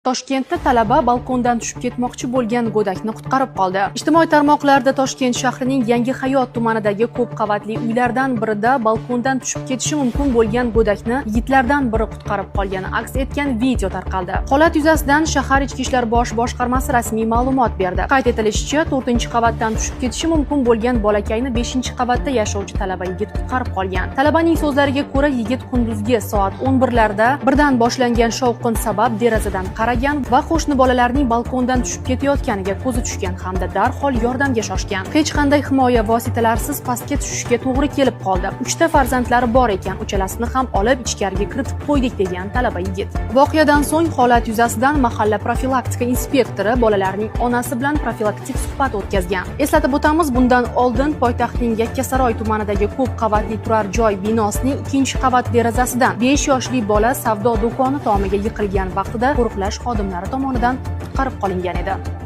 Toshkentda talaba balkondan tushib ketmoqchi bo'lgan go'dakni qutqarib qoldi. Ijtimoiy tarmoqlarda Toshkent shahrining Yangi Hayot tumanidagi ko'p qavatli uylardan birida balkondan tushib ketishi mumkin bo'lgan go'dakni yigitlardan biri qutqarib qolgani aks etgan video tarqaldi. Holat yuzasidan shahar Ichki ishlar bosh boshqarmasi rasmiy ma'lumot berdi. Qayd etilishicha, 4-qavatdan tushib ketishi mumkin bo'lgan bolakayni 5-qavatda yashovchi talaba yigit qutqarib qolgan. Talabaning so'zlariga ko'ra, yigit kunduzgi soat 11larda birdan boshlangan shovqin sabab derazadan va qo'shni bolalarning balkondan tushib ketayotganiga ko'zi tushgan hamda darhol yordamga shoshgan. Hech qanday himoya vositalarsiz pastga tushishga to'g'ri kelib qoldi. 3 farzandlari bor ekan, uchalasini ham olib ichkariga kiritib qo'ydik degan talaba yigit. Voqeadan so'ng holat yuzasidan mahalla profilaktika inspektori bolalarning onasi bilan profilaktik suhbat o'tkazgan. Eslatib o'tamiz, bundan oldin poytaxtning Yakkasaroy tumanidagi ko'p qavatli turar joy binosining 2-qavat derazasidan 5 yoshli bola savdo do'koni tomiga yiqilgan vaqtida qo'riqlash xodimlari tomonidan qutqarib qolingan edi.